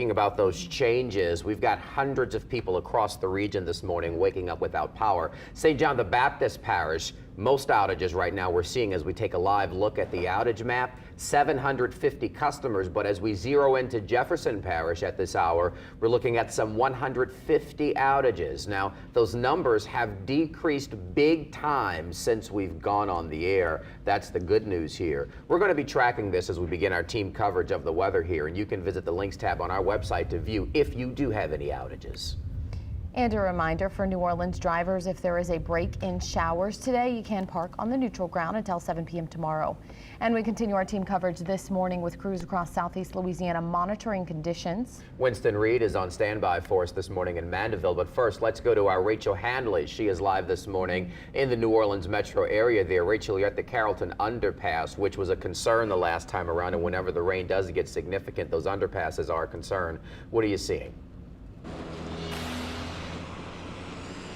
About those changes, we've got hundreds of people across the region this morning waking up without power. St. John the Baptist Parish, most outages right now we're seeing as we take a live look at the outage map, 750 customers, but as we zero into Jefferson Parish at this hour, we're looking at some 150 outages. Now, those numbers have decreased big time since we've gone on the air. That's the good news here. We're going to be tracking this as we begin our team coverage of the weather here, and you can visit the links tab on our website to view if you do have any outages. And a reminder for New Orleans drivers, if there is a break in showers today, you can park on the neutral ground until 7 p.m. tomorrow. And we continue our team coverage this morning with crews across Southeast Louisiana monitoring conditions. Winston Reed is on standby for us this morning in Mandeville, but first let's go to our Rachel Handley. She is live this morning in the New Orleans metro area there. Rachel, you're at the Carrollton underpass, which was a concern the last time around, and whenever the rain does get significant, those underpasses are a concern. What are you seeing?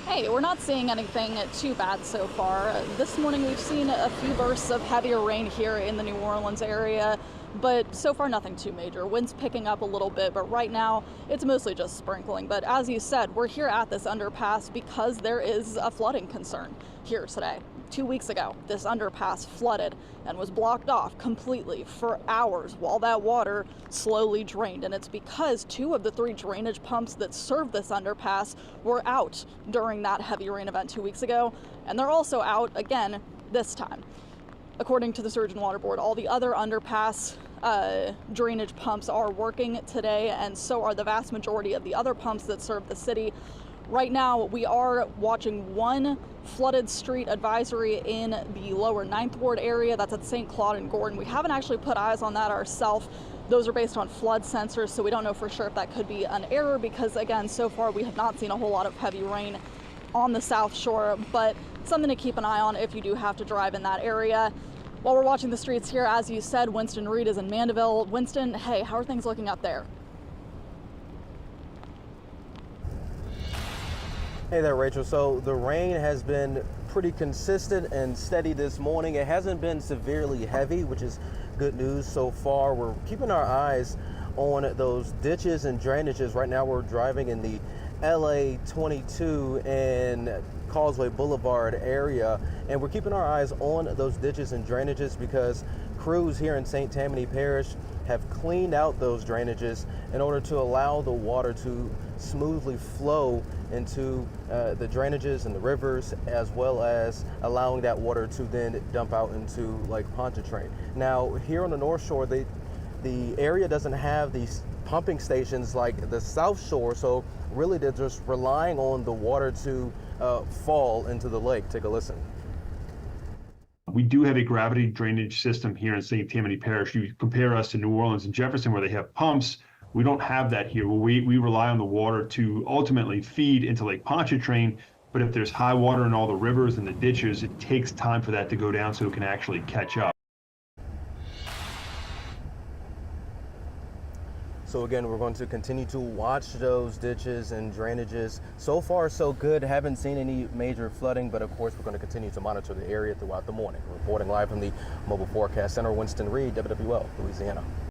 Hey, we're not seeing anything too bad so far. This morning we've seen a few bursts of heavier rain here in the New Orleans area, but so far nothing too major. Wind's picking up a little bit, but right now it's mostly just sprinkling. But as you said, we're here at this underpass because there is a flooding concern here today. 2 weeks ago, this underpass flooded and was blocked off completely for hours while that water slowly drained. And it's because 2 of the 3 drainage pumps that serve this underpass were out during that heavy rain event 2 weeks ago, and they're also out again this time. According to the Surgeon Water Board, all the other underpass drainage pumps are working today, and so are the vast majority of the other pumps that serve the city. Right now, we are watching one flooded street advisory in the lower 9th Ward area. That's at St. Claude and Gordon. We haven't actually put eyes on that ourselves. Those are based on flood sensors, so we don't know for sure if that could be an error because, again, so far we have not seen a whole lot of heavy rain on the South Shore, but something to keep an eye on if you do have to drive in that area. While we're watching the streets here, as you said, Winston Reed is in Mandeville. Winston, hey, how are things looking up there? Hey there, Rachel. So the rain has been pretty consistent and steady this morning. It hasn't been severely heavy, which is good news so far. We're keeping our eyes on those ditches and drainages. Right now we're driving in the LA 22 and Causeway Boulevard area, and we're keeping our eyes on those ditches and drainages because crews here in St. Tammany Parish have cleaned out those drainages in order to allow the water to smoothly flow into the drainages and the rivers, as well as allowing that water to then dump out into Lake Pontchartrain. Now, here on the North Shore, the area doesn't have these pumping stations like the South Shore, so really they're just relying on the water to fall into the lake. Take a listen. We do have a gravity drainage system here in St. Tammany Parish. You compare us to New Orleans and Jefferson where they have pumps. We don't have that here. We rely on the water to ultimately feed into Lake Pontchartrain, but if there's high water in all the rivers and the ditches, it takes time for that to go down so it can actually catch up. So again, we're going to continue to watch those ditches and drainages. So far, so good. Haven't seen any major flooding, but of course, we're going to continue to monitor the area throughout the morning. Reporting live from the Mobile Forecast Center, Winston Reed, WWL, Louisiana.